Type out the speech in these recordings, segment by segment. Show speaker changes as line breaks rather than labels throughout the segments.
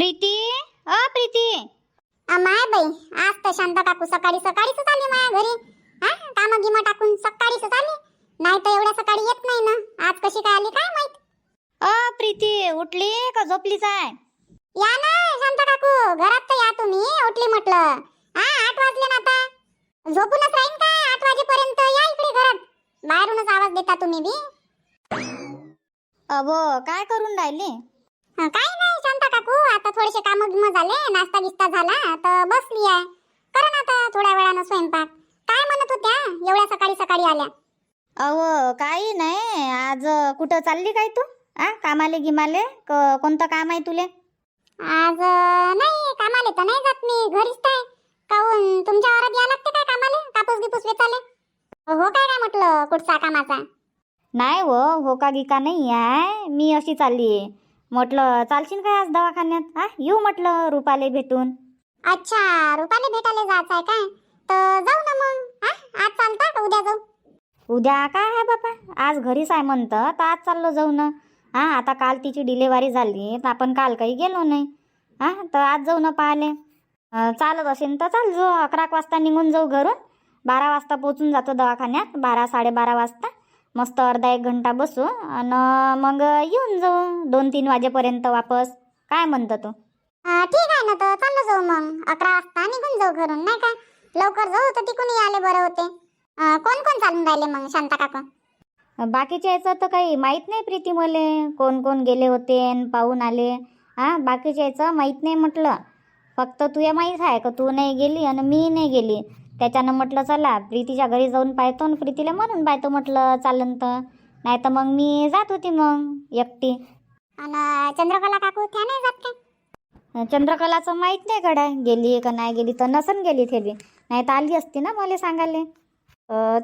प्रीती, प्रीती.
माय बाई, आज तर शांता काकू सकाळी सकाळीच आली माया घरी. हा, काम गिम टाकून सकाळीच आली. नाही तर एवढ्या सकाळी येत नाही ना. आज कशी काय आली काय माहित.
प्रीती उठली का झोपलीच आहे?
या ना शांता काकू, घरात तर या तुम्ही. उठली म्हटलं. 8 वाजले ना आता. झोपूनच राहीन काय 8 वाजेपर्यंत? या इकडे घरात. बाहेरूनच आवाज देता तुम्ही बी.
अबो काय करून राहिली?
काय नाही शांता काकू, आता थोडेसे काम गिम झाले, नाश्ता गिस्ता झाला तर बसली आहे. करा ना आता थोड्या वेळानं स्वयंपाक. काय म्हणत होत्या एवढ्या सकाळी सकाळी आल्या?
अहो काही नाही, आज कुठं चालली काय तू? कामाले गिमाले कोणतं काम आहे तुले?
आज नाही कामाले तर नाही जात मी, घरीच आहे. काऊन तुमच्या वावरात या लागते काय कामाले? कापूस गिपूस वेचाले हो काय? काय म्हटलं कुठचा कामाचा?
नाही हो का गिका नाही आहे. मी अशी चालली आहे. म्हटलं चालशील काय आज दवाखान्यात? येऊ म्हटलं रुपाले भेटून.
अच्छा, रुपाले भेटायला जायचं आहे काय? तर जाऊ ना मग. आज चालता का उद्या जाऊ?
उद्या काय आहे बाबा, आज घरीच आहे म्हणतं तर आज चाललो जाऊ ना. आता काल तिची डिलेवरी झाली तर आपण काल काही गेलो नाही. तर आज जाऊ ना पाहाले. चालत असेल तर चाल जाऊ. 11 वाजता निघून जाऊ घरून. 12 वाजता पोचून जातो दवाखान्यात. 12-12:30 वाजता मस्त अर्धा 1 घंटा बसू आणि मग येऊन जाऊ 2-3 वाजेपर्यंत वापस. काय म्हणतं तू?
ठीक आहे ना, तर चाललो जाऊ मग. 11 वाजता निघून जाऊ घरून, नाही काय? लवकर जाऊ तर तिकून आले बरं होते. कोण कोण चालून राहिले मग शांता काका?
बाकीच्या याचं तर काही माहीत नाही प्रीती मले. कोण कोण गेले होते आणि पाहून आले. बाकीच्या याचं माहीत नाही म्हटलं. फक्त तुया माहीत आहे का तू नाही गेली आणि मी नाही गेली. त्याच्यानं म्हटलं चला प्रीतीच्या घरी जाऊन पाहतो आणि प्रीतीला म्हणून पाहतो म्हटलं चालन तर. नाही तर मग मी जात होती मग एकटी.
आणि चंद्रकला काकू त्या नाही जात काय?
चंद्रकलाचं माहीत नाही गड्या गेली का नाही गेली. तर नसन गेली ते बी. नाही तर आली असती ना मला सांगायला.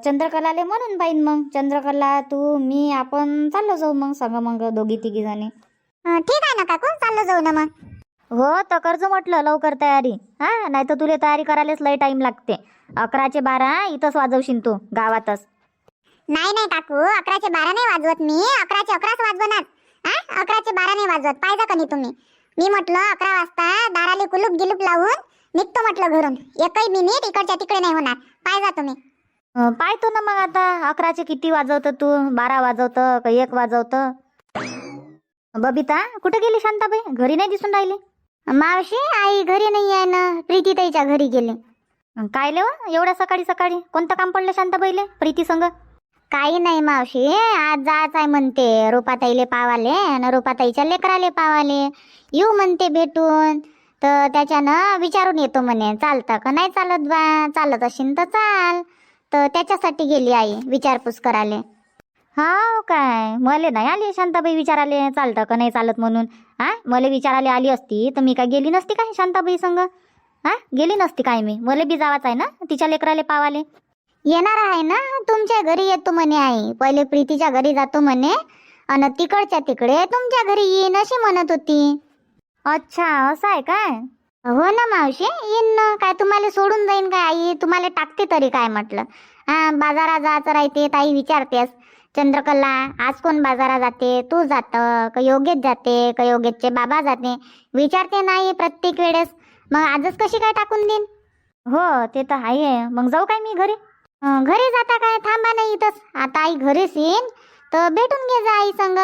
चंद्रकलाले म्हणून पाहिन मग. चंद्रकला तू मी आपण चाललो जाऊ मग संग मग 2-3 जणी.
ठीक आहे ना काकू, चाललो जाऊ ना मग.
हो तर कर्ज म्हटलं लवकर तयारी. नाही तर तुला तयारी करायलाच लय टाइम लागते. 11चे 12 इथंच वाजवशील तू गावातच.
नाही नाही काकू, 11चे 12 नाही वाजवत मी. 11चे 11च वाजवणार. 11चे 12 नाही वाजवत. पाहिजे का नाही तुम्ही? मी म्हटलं 11 वाजता दाराले कुलूप गिलूप लावून निघतो म्हटलं घरून. एकही मिनिट इकडच्या तिकडे नाही होणार. पाहिजे तुम्ही.
पाहतो ना मग आता 11चे किती वाजवतं तू? 12 वाजवतं का 1 वाजवतं? बबिता कुठे गेली? शांताबाई घरी नाही दिसून राहिली.
मावशी आई घरी नाही आहे ना, प्रीती ताईच्या घरी गेली.
काय लेवा एवढ्या सकाळी सकाळी? कोणतं काम पडलं शांताबाईले प्रीती संग?
काही नाही मावशी, आज जायचं आहे म्हणते रूपाताईले पावाले आणि रूपाताईच्या लेकराले पावाले. येऊ म्हणते भेटून. तर त्याच्यानं विचारून येतो म्हणे चालतं का नाही चालत बा. चालत असेल तर चाल. तर त्याच्यासाठी गेली आई विचारपूस करायला.
हा काय मले नाही आली शांताबाई विचाराले चालतं का नाही चालत म्हणून. मला विचारायला आली असती तर मी काय गेली नसती काय शांताबाई संग? गेली नसती काय मी? मला बी जावाचं आहे ना तिच्या लेकराले पावाले.
येणार आहे ना, तुमच्या घरी येतो म्हणे आई. पहिले प्रीतीच्या घरी जातो म्हणे आणि तिकडच्या तिकडे तुमच्या घरी येईन अशी म्हणत होती.
अच्छा असं आहे काय?
हो ना मावशी, येईन ना. काय तुम्हाला सोडून जाईन काय आई? तुम्हाला टाकते तरी काय म्हटलं. बाजारात जायचं राहते ताई विचारतेस. चंद्रकला आज कोण बाजारात जाते? तू जात का योगेश जाते का योगेशचे बाबा जाते? विचारते नाही प्रत्येक वेळेस. मग आजच कशी काय टाकून देईन?
हो ते तर आहे. मग जाऊ काय मी घरी?
घरी जाता काय? थांबा नाही इथंच. आता आई घरीच येईन तर भेटून घे जा आई संग.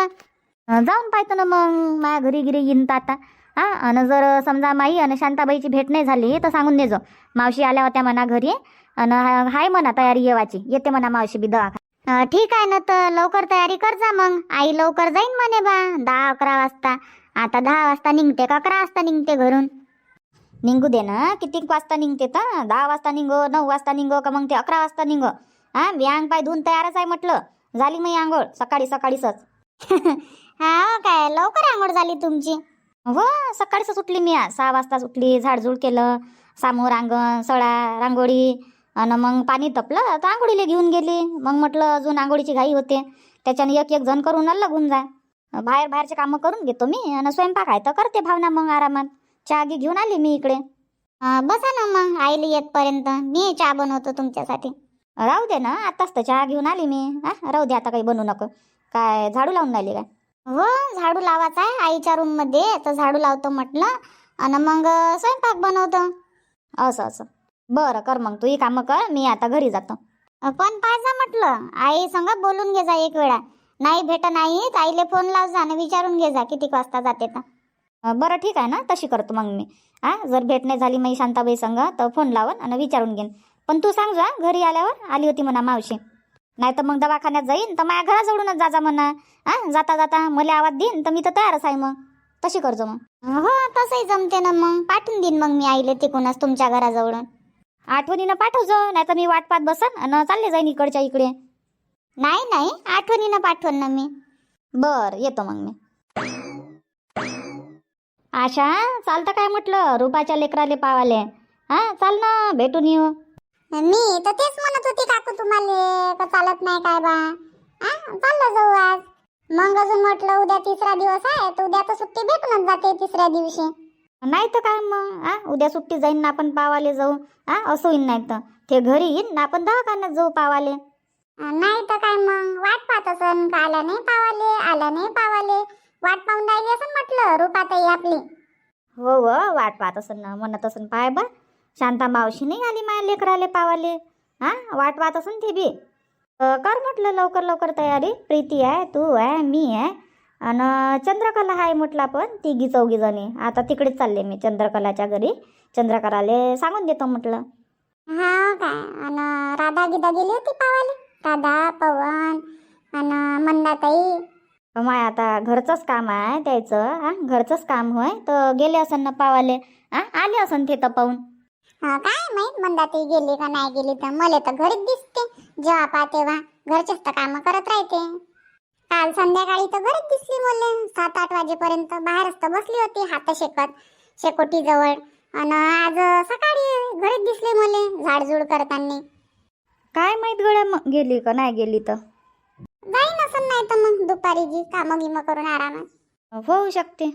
जाऊन पाहतो ना मग. माझ्या घरी गिरी येईन तर आता. आणि जर समजा माई आणि शांताबाईची भेट नाही झाली तर सांगून देजो मावशी आल्या होत्या म्हणा घरी आणि हाय म्हणा तयारी येवाची. येते म्हणा मावशी बी दवाखान्यात.
ठीक आहे ना, तर लवकर तयारी कर जा मग. आई लवकर जाईन म्हणे बा 10-11 वाजता. आता 10 वाजता निघते का 11 वाजता निघते घरून?
निघू दे ना. किती वाजता निघते तर? 10 वाजता निघो 9 वाजता निघो का मग ते 11 वाजता निघो? मी अंग पाय धुवून तयारच आहे म्हटलं. झाली मी आंघोळ सकाळी सकाळीच.
हा काय लवकर आंघोळ झाली तुमची?
हो सकाळीच उठली मी. 6 वाजताच उठली. झाडझूड केलं. समोर अंगण सडा रांगोळी आणि मग पाणी तपलं तर आंघोळीला घेऊन गेली. मग म्हटलं अजून आंघोळीची घाई होते त्याच्याने एक जण करून लागून जा. बाहेरचे कामं करून घेतो मी आणि स्वयंपाक आहे तर करते भावना मग आरामात. चहा घेऊन आली मी इकडे.
बसा ना मग आईला येतपर्यंत मी चहा बनवतो तुमच्यासाठी.
राहू दे ना, आताच तर चहा घेऊन आली मी. राहू दे आता काही बनवू नको. काय झाडू लावून राहिली काय?
हो झाडू लावायचा आहे आईच्या रूम मध्ये, तर झाडू लावतो म्हटलं. आणि मग स्वयंपाक बनवतो.
असं असं. बरं कर मग, तू ही कामं कर, मी आता घरी जातो.
पण पाहिजे म्हटलं, आई संग बोलून घे जा एक वेळा. नाही भेट नाही तर आईले फोन लाव जा आणि विचारून घे जा किती वाजता जाते तर.
बरं ठीक आहे ना, तशी करतो मग मी. जर भेट नाही झाली मी शांताबाई संग तर फोन लावन आणि विचारून घेईन. पण तू सांग जा घरी आल्यावर आली होती म्हणा मावशी. नाही तर मग दवाखान्यात जाईन तर माझ्या घराजवळूनच जा म्हणा. जाता जाता मला आवाज देईन तर मी तर तयारच आहे. मग तशी करतो मग.
हो तसंही जमते ना, मग पाठवून देईन मग मी आईले तिकूनच तुमच्या घराजवळून.
आठवणीनं पाठवजो, नाही तर मी वाट पाहत बसन आणि चालले जाईन इकडच्या इकडे.
नाही नाही, आठवणीनं पाठवून ना मी.
बर येतो मग मी. आशा चालतं काय म्हटलं रुपाच्या लेकराले पावाले. चाल ना भेटून येऊ.
मी तर तेच म्हणत होती काकू तुम्हाला, का चालत नाही काय बा. चाललं जाऊ आज. मग अजून म्हटलं उद्या तिसरा दिवस आहे तर उद्या तर सुट्टी भेटूनच जाते तिसऱ्या दिवशी.
नाही तर काय मग उद्या सुट्टी जाईन ना आपण पावाले जाऊ. असं होईन, नाही तर ते घरी येईन ना आपण दवाखान्यात जाऊ पावाले.
नाही तर काय मग वाट पाहत असन का आला नाही पावाले, आला नाही पावाले. वाट पाहून राहिली असं म्हटलं रुपाताई आपली.
हो वाट पाहत असन ना, म्हणत असन पाय बा शांता मावशी नाही आली माझ्या लेकराले पावाले. वाट पाहत असन ते बी. कर म्हटलं लवकर लवकर तयारी. प्रीती आहे, तू आहे, मी आहे आणि चंद्रकला आहे म्हटलं आपण तिघी चौघी जणी. आता तिकडेच चालले मी चंद्रकलाच्या घरी. चंद्रकलाले सांगून देतो म्हटलं.
हा काय. आणि राधा गिदा गेली होती पावाले. राधा, पवन आणि मंदाताई.
माय आता घरचंच काम आहे त्याचं. घरचंच काम होय तर गेले असन ना पावाले. आले असन ते तर पाहून.
काय माहित मंदाताई गेली का नाही गेली, तर मला तर घरीच दिसते. जेव्हा पा तेव्हा घरचेच तर काम करत राहते. काल संध्याकाळी तर घरीच दिसली मला 7-8 वाजेपर्यंत. बाहेरच तर बसली होती हात शेकत शेकोटी जवळ. आणि आज सकाळी घरीच दिसली मला झाडझूड करताना.
काय माहित गड्या मग गेली का नाही गेली तर.
जाईन असं, नाही तर मग दुपारी जी कामं गिमं करून आरामात.
होऊ शकते.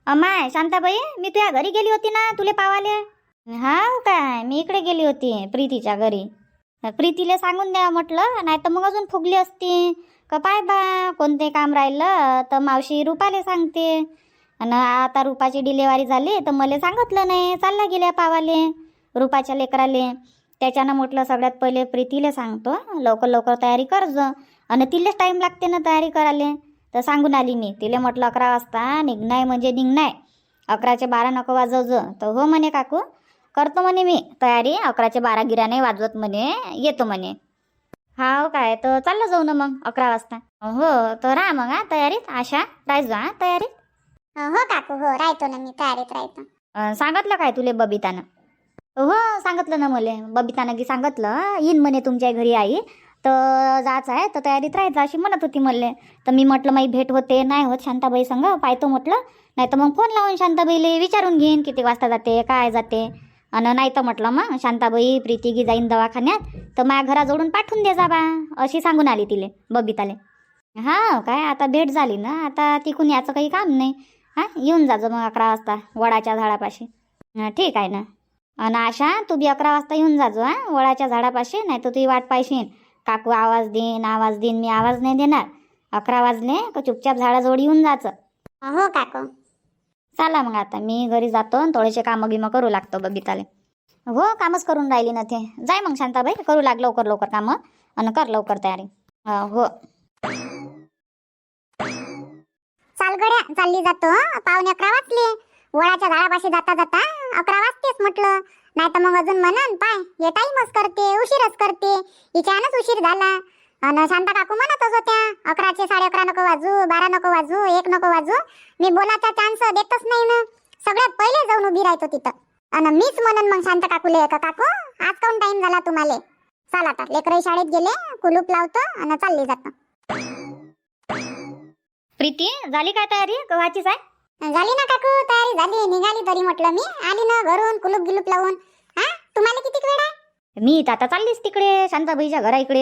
अमाय शांताबाई मी तुझ्या घरी गेली होती ना तुले पावाले. हा काय, मी इकडे गेली होती प्रीतीच्या घरी. प्रीतीला सांगून द्या म्हटलं, नाही तर मग अजून फुगली असती का पाय बा. कोणते काम राहिलं तर मावशी रुपाले सांगते. आणि आता रुपाची डिलेवरी झाली तर मला सांगितलं नाही, चालला गेल्या पावाले रुपाच्या लेकराले. त्याच्यानं म्हटलं सगळ्यात पहिले प्रीतीला सांगतो लवकर लवकर तयारी करजो. आणि तिलाच टाईम लागते ना तयारी करायला. तर सांगून आली मी तिला म्हटलं 11 वाजता निघणार म्हणजे निघणार. 11चे 12 नको वाजवजो. तर हो म्हणे काकू करतो म्हणे मी तयारी. 11चे 12 गिरा नाही वाजवत म्हणे, येतो म्हणे. हा काय, तर चाललं जाऊ ना मग 11 वाजता. हो तर राहा मग तयारीत. आशा राहायचो तयारीत.
हो काकू, हो राहतो ना मी तयारीत राहतो.
सांगितलं काय तुले बबितानं. हो सांगितलं ना मला बबितानं की सांगितलं येईन म्हणे तुमच्या घरी आई तर जायचं आहे तर तयारीत राहायचं अशी म्हणत होती मला. तर मी म्हटलं माझी भेट होते नाही होत शांताबाई संग पाहतो म्हटलं. नाही तर मग फोन लावून शांताबाईला विचारून घेईन किती वाजता जाते काय जाते. आणि नाही तर म्हटलं मग शांताबाई प्रीती गी जाईन दवाखान्यात तर माझ्या घराजवळून पाठवून दे जा बा अशी सांगून आली तिले बबिताले. हा काय, आता भेट झाली ना आता तिकून याचं काही काम नाही. येऊन जाजो मग 11 वाजता वडाच्या झाडापाशी. ठीक आहे ना. आणि आशा तू बी 11 वाजता येऊन जाजो वडाच्या झाडापाशी. नाही तर तुझी वाट पाहिशीन काकू आवाज देईन मी आवाज नाही देणार. 11 वाजले का चुपचाप झाडाजवळ येऊन जायचं.
हो काकू.
चला मग आता मी घरी जातो आणि थोडेसे कामं गिमं करू लागतो बबिताले. हो कामच करून राहिली ना ते. जाय मग शांताबाई करू लाग लवकर लवकर कामं आणि कर लवकर तयारी. हो
चाल गड्या, चालली जातो. 11:15 वाजले. वडाच्या झाडापाशी जाता जाता 11 वाजतेच म्हटलं. नाही तर मग अजून म्हणन पाय हे टाईमच करते, उशीरच करते, हिच्यानंच उशीर झाला. आणि शांता काकू म्हणतच होत्या 11चे 11:30 नको वाजू, 12 नको वाजू, 1 नको वाजू. मी बोलाचा चान्स देतच नाही ना. सगळ्यात पहिले जाऊन उभी राहतो तिथं. आणि मीच म्हणन मग शांता काकूले का काकू आज काऊन टाइम झाला तुम्हाला. चाल आता लेकरही शाळेत गेले, कुलूप लावतो आणि चालली जातो.
प्रीती झाली काय तयारी कवाचीच आहे.
झाली ना काकू तयारी झाली. निघाली तरी म्हटलं मी. आली ना घरून कुलूप गिलूप लावून. तुम्हाला किती वेळ आहे.
मी तर आता चाललीस तिकडे शांताबाईच्या घरा इकडे.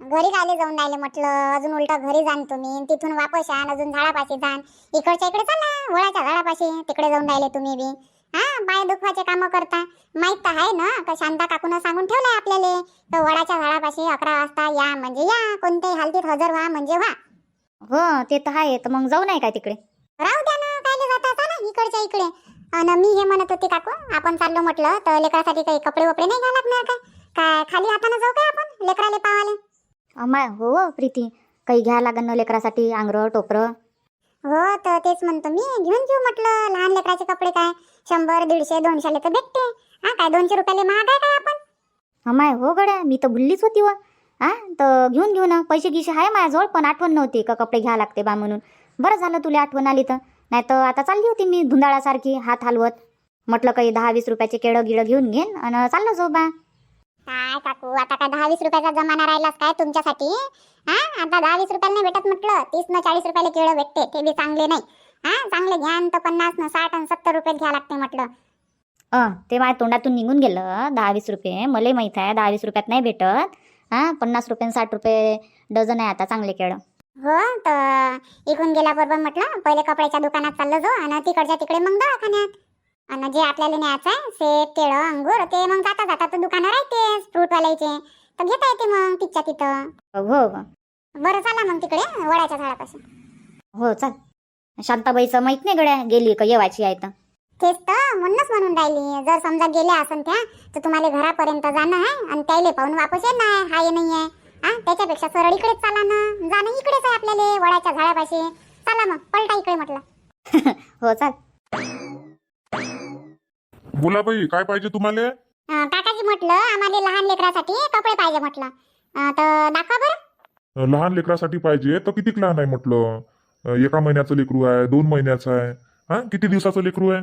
घरी गाले जाऊन राहिले म्हटलं. अजून उलटा घरी जाण तुम्ही, तिथून वापस यान, अजून झाडापाशी जाण. इकडच्या इकडे चला वळाच्या झाडापाशी तिकडे जाऊन राहिले तुम्ही बी. पाय दुखवाचे काम करता. माहित तर आहे ना का शांता काकून सांगून ठेवलंय आपल्याला तर वडाच्या झाडापाशी 11 वाजता या म्हणजे या, कोणत्याही हालतीत हजर व्हा म्हणजे व्हा.
हो ते तर आहे. तर मग जाऊ नाही काय तिकडे.
राहू द्या ना, कायले जाता. चला इकडे इकडच्या इकडे. आणि मी हे म्हणत होते काकू, आपण चाललो म्हटलं तर लेकरासाठी काही कपडे वपडे नाही घ्या लागणार काय खाली हाताने जाऊ काय आपण लेकराले पावाले?
अमाय हो प्रीती, काही घ्या लागन ना लेकरासाठी, आंगरं टोपरं.
हो तर तेच म्हणतो मी, घेऊन घेऊ म्हटलं. लहान लेकराचे कपडे काय 100 150 200 तर भेटते. काय 200 रुपयाले महाग आहे काय आपण?
अमाय हो गड्या, मी तर भुललीच होती व. तर घेऊन घेऊ ना, पैसे गिसे आहे माझ्याजवळ, पण आठवण नव्हती का कपडे घ्या लागते बा म्हणून. बरं झालं तुला आठवण आली तर, नाही तर आता चालली होती मी धुंदाळासारखी हात हलवत. म्हटलं काही 10-20 रुपयाचे केळं गिळं घेऊन घेईन आणि चाललं जाऊ बा.
काय काकू, आता काय 10-20 रुपयाचा जमाना राहिलाच काय तुमच्यासाठी? आता 10-20 रुपयाला नाही भेटत म्हटलं. 30 न 40 रुपयाला केळं भेटते, ते बी चांगले नाही. चांगले घ्या तर 50 न 60 आणि 70 रुपये घ्या लागते म्हटलं.
ते माझ्या तोंडातून निघून गेलं 10-20 रुपये. मला माहीत आहे 10-20 रुपयात नाही भेटत. 50 रुपये 60 रुपये डझन आहे आता चांगले केळं.
हो तर इकडून गेल्याबरोबर म्हटलं पहिले कपड्याच्या दुकानात चाललं जाऊ आणि तिकडच्या तिकडे मग दवाखान्यात. आणि जे आपल्याला न्यायचं आहे सेब केळं अंगूर ते मग जाता जाता तर दुकानं राहतेच फ्रूटवाल्याचे, तर घेता येते मग तिथच्या तिथं.
हो
बरं चला मग तिकडे वडाच्या झाडापाशी.
हो चाल. शांताबाईचं माहित नाही गड्या गेली का येवाची आहे तर.
तेच तर म्हणूनच म्हणून राहिली, जर समजा गेल्या असन त्या तर तुम्हाला घरापर्यंत जाणं आहे आणि त्याले पाहून वापस येणं आहे. हाय नाही आहे त्याच्यापेक्षा सरळ इकडेच चाला ना, जाणं इकडेच आहे आपल्याला वडाच्या झाडापाशी. चला मग पलटा इकडे म्हटलं.
हो चाल.
बोला बाई, काय पाहिजे तुम्हाला?
काकाजी म्हटलं आम्हाला लहान लेकरासाठी कपडे पाहिजे म्हटलं. तर दाखवा बरं.
लहान लेकरासाठी पाहिजे तर किती लहान आहे म्हटलं? 1 महिन्याचं लेकरू आहे, 2 महिन्याचं आहे, किती दिवसाचं लेकरू आहे?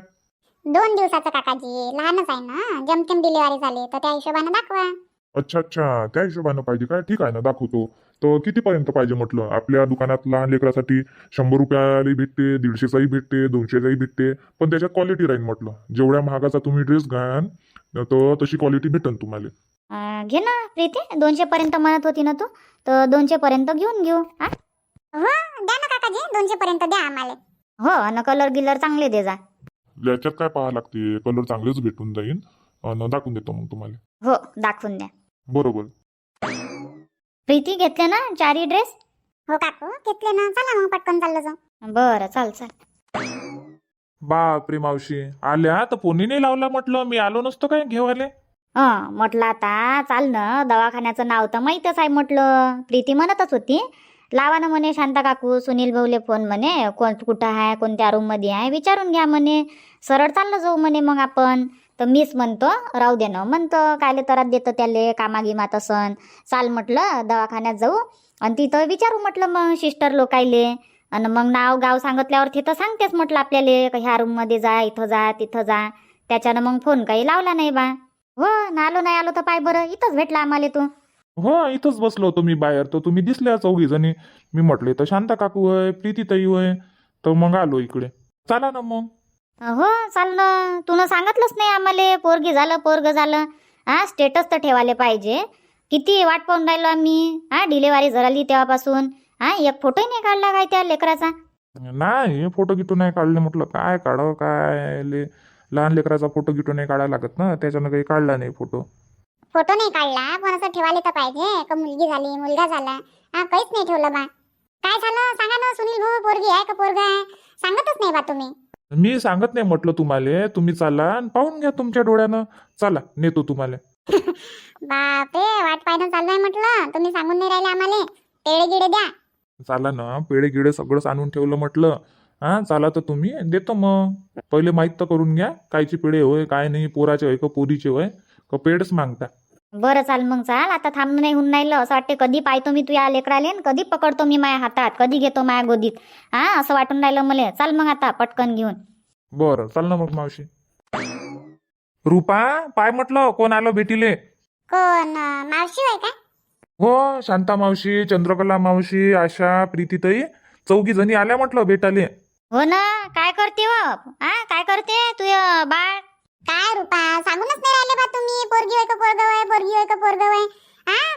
2 दिवसाचं काकाजी, लहानच आहे ना, जमतेम डिलिव्हरी झाली तर त्या हिशोबाने दाखवा.
अच्छा, त्या हिशोबानं पाहिजे काय? ठीक आहे ना, दाखवतो. तर कितीपर्यंत पाहिजे म्हटलं? आपल्या दुकानात लहान लेकरासाठी 100 रुपयालाही भेटते, 150चाही भेटते, 200चाही भेटते, पण त्याच्यात क्वालिटी राहील म्हटलं. जेवढ्या महागाचा तुम्ही ड्रेस घ्याल तर तशी क्वालिटी भेटेल तुम्हाला.
घे ना प्रीती, 200 पर्यंत म्हणत होती ना तू, तर 200 पर्यंत घेऊन घेऊ.
हो द्या ना काकाजी, 200 पर्यंत द्या आम्हाला.
हो आणि कलर गिलर चांगले दे जा.
याच्यात काय पाहा लागते, कलर चांगलेच भेटून जाईल आणि दाखवून देतो मग तुम्हाला.
हो दाखवून द्या.
बरोबर.
प्रीती घेतले ना 4 ड्रेस?
हो काकू घेतले ना, चला मग पटकन चाललं जाऊ.
बरं चाल.
बापरे मावशी, आल्या तर फोनही नाही लावला. म्हटलं मी आलो नसतो काय घेवाले.
म्हटलं आता चाल ना, दवाखान्याचं नाव तर माहीतच आहे म्हटलं. प्रीती म्हणतच होती लावा ना म्हणे शांता काकू, सुनील भाऊले फोन म्हणे, कुठं आहे, कोणत्या रूम मध्ये आहे विचारून घ्या म्हणे, सरळ चाललं जाऊ म्हणे मग आपण. तर मीच म्हणतो राहू दे ना, म्हणतो कायले तरात देतं त्याले कामागिमात असन. चाल म्हटलं दवाखान्यात जाऊ आणि तिथं विचारू म्हटलं मग सिस्टर लोकायले. आणि मग नाव गाव सांगितल्यावर तिथं सांगतेच म्हटलं आपल्याला ह्या रूम मध्ये जा, इथं जा, तिथं जा. त्याच्यानं मग फोन काही लावला नाही बा. हो ना, आलो नाही आलो तर पाय बरं, इथंच भेटला आम्हाला तू.
हो इथंच बसलो होतो मी बाहेर, तर तुम्ही दिसल्या 4 जणी. मी म्हटले तर शांता काकू होय, प्रीती ताई होय, तर मग आलो इकडे. चला ना मग.
हो चाल ना, तू सांगितलंच नाही आम्हाला पोरगी झालं पोरग झालं. स्टेटस तर ठेवायला पाहिजे. किती वाट पाहून राहिलो आम्ही. डिलेवरी झाली तेव्हापासून एक फोटोही नाही काढला काय त्या लेकराचा.
नाही फोटो गिटो नाही काढले. म्हटलं काय काढावं, काय लहान लेकराचा फोटो गिटो नाही काढायला लागत ना, त्याच्यानं काही काढला नाही फोटो.
फोटो नाही काढला पण असं ठेवायला तर पाहिजे का मुलगी झाली मुलगा झाला. काहीच नाही ठेवलं बा. काय झालं सांगा ना सुनील भाऊ, पोरगी आहे का पोरगा आहे? सांगतच नाही बा तुम्ही.
मी सांगत नाही म्हटलं तुम्हाला, तुम्ही चाला आणि पाहून घ्या तुमच्या डोळ्यानं. चला नेतो तुम्हाला.
बापरे, वाट पाहणं चालू आहे म्हटलं, तुम्ही सांगून नाही राहिले आम्हाला. पेढे गिडे द्या.
चाला ना, पेढे गिडे सगळंच आणून ठेवलं म्हटलं. चाला तर तुम्ही देतो मग. पहिले माहीत तर करून घ्या कायची पेढे होय काय नाही, पोराचे होय का पोरीचे होय का पेढच मागता.
बरं चाल मग चाल, आता थांबणं नाही होऊन राहिलं. असं वाटते कधी पाहतो मी तू या लेकराले, कधी पकडतो मी माझ्या हातात, कधी घेतो माझ्या गोदीत. असं वाटून राहिलं मला. चाल मग आता पटकन घेऊन.
बरं चाल ना मग मावशी. रुपा पाय म्हटलं कोण आलं भेटीले.
कोण मावशी होय का?
हो शांता मावशी, चंद्रकला मावशी, आशा, प्रीतीताई 4 जणी आल्या म्हटलं भेटाले.
हो ना, काय करते हो? काय करते तू बाळ?
काय रूपा सांगूनच नाही राहिले बा तुम्ही. पोरगी होय का पोरगा होय, पोरगी होय का पोरगा होय.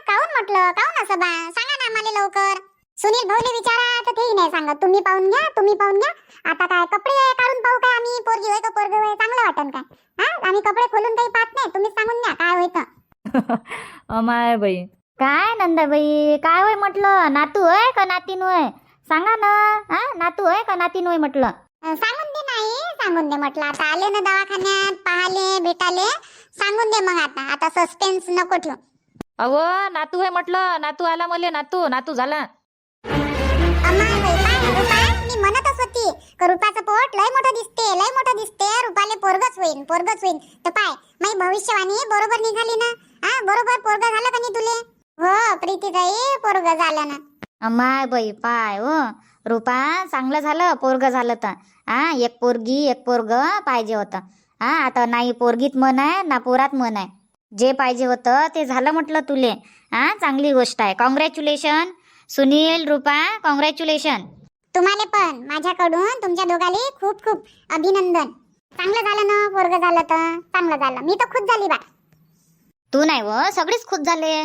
काहून म्हटलं, काहून असं बा? सांगा ना आम्हाला लवकर. सुनील भाऊले विचारा तर तेही नाही सांगत. तुम्ही पाहून घ्या, तुम्ही पाहून घ्या. आता काय कपडे काढून पाहू काय आम्ही? पोरगी होय का पोरगा होय चांगलं वाटन काय? आम्ही कपडे खोलून काही पाहत नाही. तुम्हीच सांगून द्या काय होतं.
अमाय बाई, काय नंदाबाई काय होय म्हटलं? नातू होय का नातीन होय? सांगा ना. नातू होय का नातीन होय म्हटलं?
सांगून दे नाही, सांगून दे म्हटलं. आता आले ना दवाखान्यात पाहाले भेटाले, सांगून दे मग. आता सस्पेन्स नको ठेवू.
अव नातू आहे म्हटलं, नातू आला मले, नातू झाला.
अम्मा बाई पाय रुपा, मी म्हणतच होती का रुपाचं पोट लय मोठं दिसते, रुपाले पोरगच होईन. तर पाय माझी भविष्यवाणी बरोबर निघाली ना. बरोबर पोरग झालं का नाही तुले? हो प्रीतीताई, पोरग झालं ना.
अम्माय बाई पाय हो रूपा, चांगलं झालं पोरग झालं तर. एक पोरगी एक पोरग पाहिजे होतं. आता नाही पोरगीत मन आहे ना पोरात मन आहे. जे पाहिजे होतं ते झालं म्हटलं तुले. चांगली गोष्ट आहे. कॉंग्रॅच्युलेशन सुनील, रूपा, कॉंग्रॅच्युलेशन.
तुम्हाला पण माझ्याकडून तुमच्या दोघाले खूप खूप अभिनंदन. चांगलं झालं ना पोरग झालं तर, चांगलं झालं. मी तर खुश झाली बा.
तू नाही व सगळेच खुश झाले.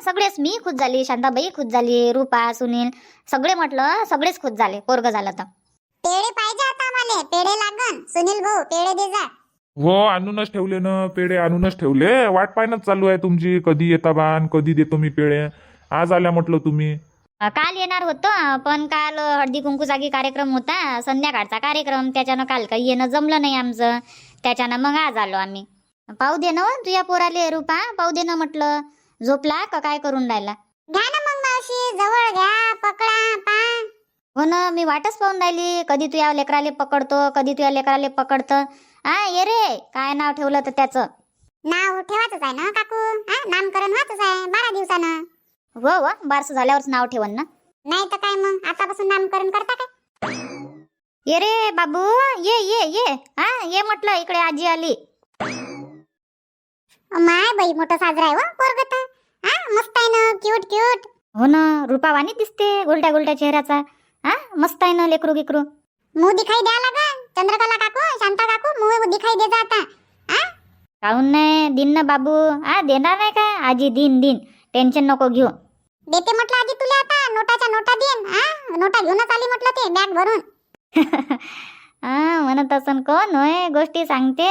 सगळेच, मी खुश झाली, शांताबाई खुश झाली, रूपा, सुनील सगळे म्हटलं सगळेच खुश झाले पोरग झालं तर.
पेढे पाहिजे आता आम्हाला, पेढे लागन. सुनील भाऊ पेढे दे जा.
हो आणूनच ठेवले ना पेढे, आणूनच ठेवले. वाट पाहणंच चालू आहे तुमची, कधी येता बान, कधी देतो मी पेढे. आज आल्या म्हटलं तुम्ही.
काल येणार होतं पण काल हळदी कुंकू जागी कार्यक्रम होता, संध्याकाळचा कार्यक्रम, त्याच्यानं काल काही येणं जमलं नाही आमचं. त्याच्यानं मग आज आलो आम्ही. पाहू दे ना तुझ्या पोराले रूपा, पाहू दे ना म्हटलं. झोपला का काय करून राहिला?
घ्या ना मग मावशी, जवळ घ्या, पकडा पा.
हो ना, मी वाटच पाहून राहिली. कधी तुझ्या लेकराले पकडतो, कधी तुझ्या लेकराले पकडतं. ये रे, काय नाव ठेवलं तर त्याचं?
नाव ठेवायचंच आहे ना काकू. नामकरण व्हायचंच आहे 12 दिवसानं.
हो बारसं झाल्यावरच नाव ठेवन ना.
नाही तर काय मग, आतापासून नामकरण करता काय?
ये रे बाबू, ये ये ये. ये म्हटलं, इकडे आजी आली.
माय बाई मोठं साजरा आहे हो पोरग तर. मस्त आहे ना, क्यूट.
हो ना, रूपावानी दिसते, गोलट्या गोलट्या चेहऱ्याचा. मस्त आहे ना लेकरू गिकरू.
मुंह दिखाई द्या लागन. चंद्रकला काकू, शांता काकू, मुंह दिखाई दे जा आता.
काहून नाही दिन ना बाबू. देणार नाही काय आजी? दिन टेन्शन नको घेऊ.
देते म्हटलं आजी तुला आता. नोटाच्या नोटा देन. नोटा घेऊनच आली म्हटलं ते बॅग भरून.
म्हणत असन कोण होय, गोष्टी सांगते.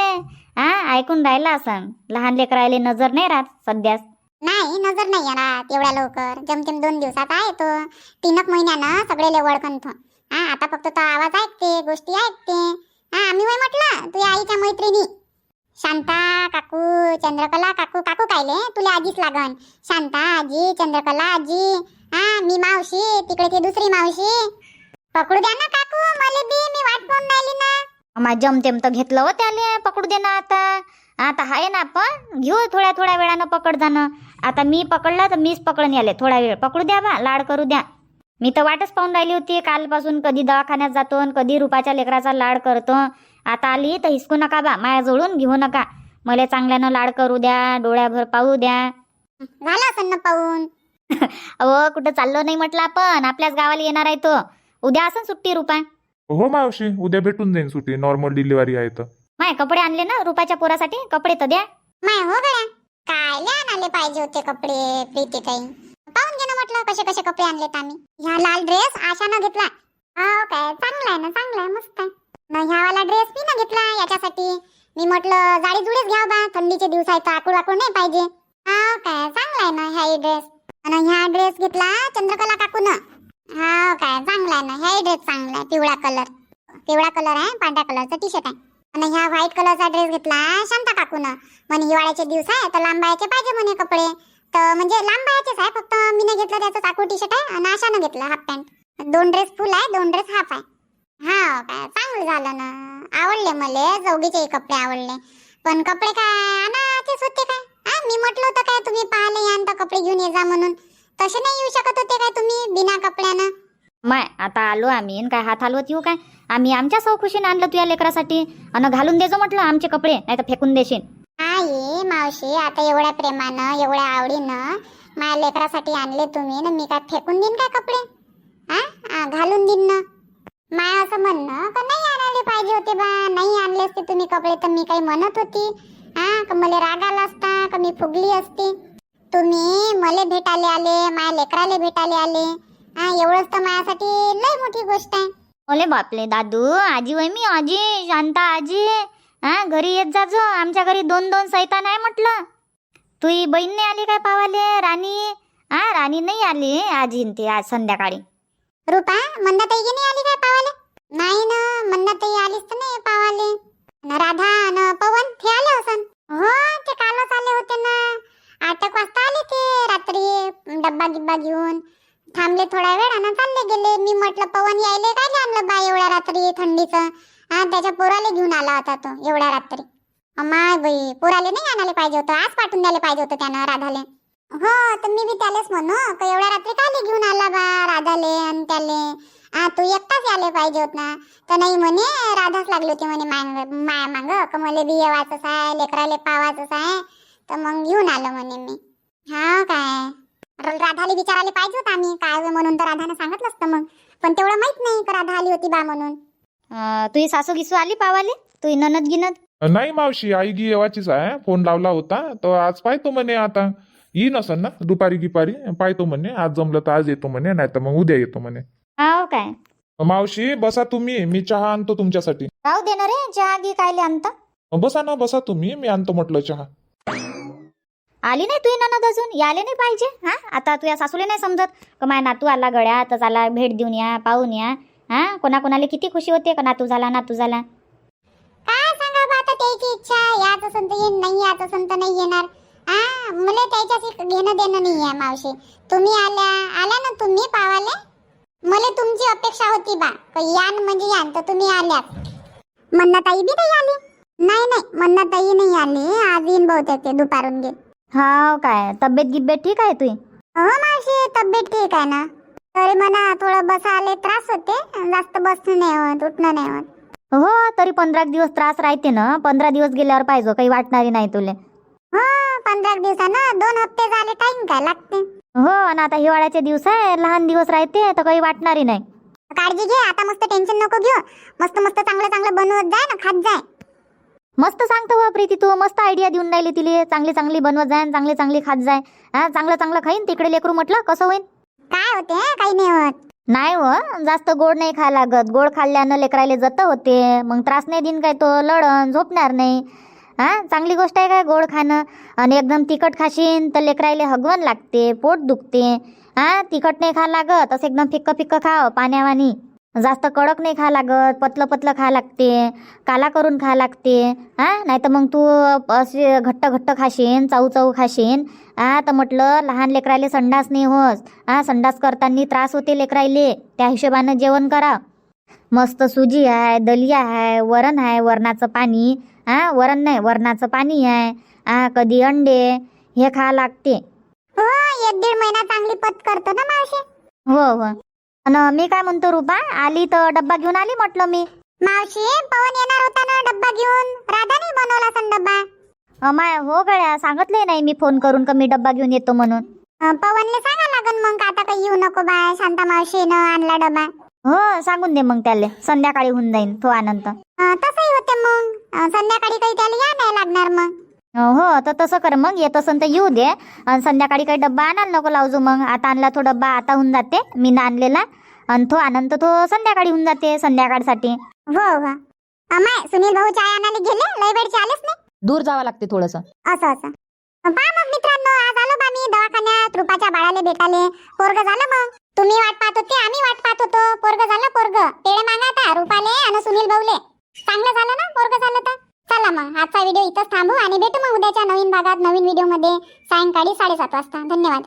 ऐकून राहिला असन. लहान लेकरायले नजर नाही राहत सध्याच.
नाही नजर नाही येणार एवढ्या लवकर. जमतेम 2 दिवसात आहे तो. 3 महिन्यानं सगळे ओळखन तो. आता फक्त तो आवाज ऐकते, गोष्टी ऐकते. आम्ही वय म्हटलं तुझ्या आईच्या मैत्रिणी शांता काकू, चंद्रकला काकू. काकू कायले तुला आजीच लागन. शांता आजी, चंद्रकला आजी. मी मावशी, तिकडे ती दुसरी मावशी. पकडू द्या ना काकू मला बी, मी वाट पाहून राहिली ना.
जमतेम तर घेतलं हो त्याले, पकडू दे ना आता आहे ना आपण घेऊ. थोड्या वेळानं पकड जाणं. आता मी पकडला तर मीच पकडून याले. थोडा वेळ पकडू द्या बा, लाड करू द्या. मी तर वाटच पाहून राहिली होती कालपासून. कधी दवाखान्यात जातो, कधी रूपाच्या लेकराचा लाड करतो. आता आली तर हिसकू नका बा, माया जोडून घेऊ नका. मला चांगल्यानं लाड करू द्या, डोळ्याभर पाहू द्या.
झालं असं ना पाहून.
अहो कुठं चाललो नाही म्हटलं आपण, आपल्याच गावाला येणार आहे तो. उद्या असं सुट्टी रूपा?
हो मावशी, उद्या भेटून जाईन सुट्टी. नॉर्मल डिलिव्हरी आहे तर.
माय कपडे आणले ना रूपाच्या पोरासाठी? कपडे तर द्या.
माय हो गड्या, काय आणायला पाहिजे होते कपडे प्रीती ताई. पाहून घे ना म्हटलं कसे कसे कपडे आणलेत आम्ही. ह्या लाल ड्रेस आशानं घेतला. हो काय, चांगला आहे ना, चांगला आहे, मस्त आहे. ह्या वाला ड्रेस मी ना घेतला याच्यासाठी. मी म्हटलं जाडी जुडीच घ्याव बा, थंडीचे दिवस आहेत, आकुड नाही पाहिजे. हो काय, चांगला आहे ना ह्या ड्रेस. आणि ह्या ड्रेस घेतला चंद्रकला काकून. हो काय, चांगला आहे ना ह्या ड्रेस, चांगला आहे. पिवळा कलर आहे, पांढऱ्या कलरचा टी शर्ट आहे. आणि ह्या व्हाईट कलरचा ड्रेस घेतला शांता काकून. म्हणे हिवाळ्याचे दिवस आहे तर लांब बायाचे पाहिजे म्हणे कपडे. तर म्हणजे लांब बायाचेच आहे, फक्त मी नाही घेतलं त्याचं चाकू टी शर्ट आहे. आणि आशानं घेतलं हाफ पॅन्ट. 2 ड्रेस फुल आहे, 2 ड्रेस हाफ आहे. हा काय, चांगलं झालं ना. आवडले मला, चौघीचे कपडे आवडले. पण कपडे काय आणायचेच होते काय? मी म्हटलं होतं काय तुम्ही पाहायला यान तर कपडे घेऊन ये जा म्हणून. तसे नाही येऊ शकत होते काय तुम्ही बिना कपड्यानं?
माय आता आलो आम्ही, काय हात हलवत येऊ काय? आम्ही आमच्या सौखुशीने आणलं तुझ्या लेकरासाठी. आणि घालून देजो म्हटलं आमचे कपडे, नाही तर फेकून देशील.
आई मावशी, आता एवढ्या प्रेमानं एवढ्या आवडीनं माझ्या लेकरासाठी आणले तुम्ही ना, मी काय फेकून देईन काय कपडे? घालून देईन ना. माय असं म्हणणं का नाही आणायला पाहिजे होते बा, नाही आणले असते तुम्ही कपडे तर मी काही म्हणत होती का मला राग आला असता, का मी फुगली असती? तुम्ही मला भेटायला आले, माझ्या लेकराला भेटायला आले. एवढंच तर माझ्यासाठी लय मोठी गोष्ट आहे.
ओले बापले दादू, आजी वय मी, आजी शांता आजी. घरी येत जा जो, आमच्या घरी 2 सैतान आहे म्हटलं. तुही बहीण नाही आली काय पावाले? राणी राणी नाही आली आजी ते आज संध्याकाळी.
रुपा मंदाताई नाही आली काय पावाले? नाही ना, म्हणणं आलीच तर नाही पावाले. राधा न पवन ते आले असन. हो, ते कालच आले होते ना. 8 वाजता आले ते रात्री, डब्बा गिब्बा घेऊन थांबले थोडा वेळ आणि चालले गेले. मी म्हटलं पवन यायले काय आणलं बा एवढ्या रात्री थंडीचं. त्याच्या पोराले घेऊन आला होता तो एवढ्या रात्री. अमाय बाई, पोराले नाही आणायला पाहिजे होतं, आज पाठवून द्यायला पाहिजे होतं त्यानं राधाले. हो, तर मी बी त्यालेच म्हणू का एवढ्या रात्री काले घेऊन आला बा राधाले आणि त्याले. तू एकटाच यायला पाहिजे होत ना. तर नाही म्हणे, राधाच लागली होती म्हणे माया मांग, का मला बी येवाचंच आहे, लेकराले पावाचंच आहे, तर मग घेऊन आलो म्हणे मी. हा काय, राधाले विचारायला पाहिजे होतं आम्ही काय म्हणून, तर राधाने सांगितलं असतं मग. पण तेवढं माहित नाही का राधा आली होती बा म्हणून.
तुझी सासू गिसू आली पावाले, तुझी ननद गिनत?
नाही मावशी, आई गी येवाचीच आहे. फोन लावला होता तर आज पाहतो म्हणे. आता येईन असं ना दुपारी गिपारी, पाहतो म्हणे. आज जमलं तर आज येतो म्हणे, नाही तर मग उद्या येतो म्हणे.
हो काय?
मावशी बसा तुम्ही, मी चहा आणतो तुमच्यासाठी.
राहू दे ना रे, चहा घे कायले आणता.
बसा ना, बसा तुम्ही, मी आणतो म्हटलं चहा.
आली नाही तुझी ननद अजून, यायला नाही पाहिजे. हा, आता तुझ्या सासूले नाही समजत का माय नातू आला गड्या, तर आला भेट देऊन या, पाहून या. कोणाकोणाला किती खुशी होते का नातू झाला, नातू झाला.
काय सांगा बा, आता त्याची इच्छा, याच असन तर येईन, नाही याच असन तर नाही येणार. मला त्याच्याशी घेणं देणं नाही आहे मावशी. तुम्ही आल्या ना तुम्ही पावाले. मला तुमची अपेक्षा होती बा, यान म्हणजे यान, तर तुम्ही आल्यात. मन्नाताई बी नाही आली. नाही, मन्नाताई नाही आली. आज येईन बहुतेक ते दुपारून गे.
हा काय, तब्येत गिब्येत ठीक आहे तुझी?
हो मावशी, तब्येत ठीक आहे ना. तरी मला थोडं बसायला त्रास होते, जास्त बसणं नाही होत, उठणं नाही होत.
हो, तरी 15 दिवस त्रास राहते ना. 15 दिवस गेल्यावर पाहिजे, काही वाटणारी नाही तुले.
हो, 15 दिवसानं 2 हप्ते झाले, टाइम काय लागते.
हो, आणि आता हिवाळ्याचे दिवस आहे, लहान दिवस राहते तर काही वाटणारी नाही.
काळजी घे आता, मस्त टेन्शन नको घेऊ. मस्त मस्त चांगलं चांगलं बनवत जाय ना, खात जाय.
मस्त सांगतो हो प्रीती, तू मस्त आयडिया देऊन राहिली तिले. चांगली चांगली बनवत जाय, चांगली चांगली खात जाय. चांगलं चांगलं खाईन तिकडे लेकरू, म्हटलं कसं होईन.
काय होते, काही नाही होत.
नाही हो, जास्त गोड नाही खा लागत. गोड खाल्ल्यानं लेकरायले जत होते, मग त्रास नाही दिन काय, तो लढन झोपणार नाही. चांगली गोष्ट आहे काय गोड खाणं. आणि एकदम तिखट खाशीन तर लेकरायले हगवण लागते, पोट दुखते. तिखट नाही खा लागत, असं एकदम फिक्क फिक्क खाव पाण्यावानी. जास्त कडक नाही खा लागत, पतलं पतलं खा लागते, काला करून खा लागते. नाही तर मग तू असे घट्ट घट्ट खाशीन, चाऊ चाऊ खाशीन. तर म्हटलं लहान लेकरायले संडास नाही होस. संडास करताना त्रास होते लेकरायले, त्या हिशोबानं जेवण करा. मस्त सुजी आहे, दलिया आहे, वरण आहे, वरणाचं पाणी. वरण नाही, वरणाचं पाणी आहे. कधी अंडे, हे खा लागते.
हो, 1-1.5 महिना चांगली पत करतो ना मावशी.
हो. आणि मी काय म्हणतो, रुपा आली तर डब्बा घेऊन आली म्हटलं मी.
मावशी, पवन येणार होता ना डब्बा घेऊन, राधाने बनवला सन डब्बा.
माय हो गड्या, सांगितलंय नाही मी फोन करून का मी डब्बा घेऊन येतो म्हणून.
पवनले सांगा लागन मग, आता काही येऊ नको बाय, शांता मावशीनं आणला डबा.
हो, सांगून दे मग त्याले, संध्याकाळी होऊन जाईन तो आनंद.
तसंही होते मग, संध्याकाळी काही त्याला या नाही लागणार मग.
हो, तर तसं कर मग. येत असन तर येऊ दे, आणि संध्याकाळी काही डब्बा आणायला नको लावजो. मग आता आणला तो डब्बा, आता होऊन जाते मी ना आणलेला, आणि तो आनंद तो संध्याकाळी होऊन जाते संध्याकाळसाठी.
हो. अमाय, सुनील भाऊ चाय आणायला गेले, लय वेळचे आलेच नाही.
दूर जावं लागते थोडस.
असं पहा मग मित्रांनो, आज आलो बा मी दवाखान्यात रुपाच्या बाळाले भेटाले. पोरग झालं मग. तुम्ही वाट पाहत होते, आम्ही वाट पाहत होतो. पोरग झालं, पोरग पेळे मागा रुपाले आणि सुनील भाऊले. चांगलं झालं ना पोरग झालं तर. चला मग आजचा व्हिडिओ इथंच थांबू आणि भेटू मग उद्याच्या नवीन भागात, नवीन व्हिडिओ मध्ये सायंकाळी 7:30 वाजता. धन्यवाद.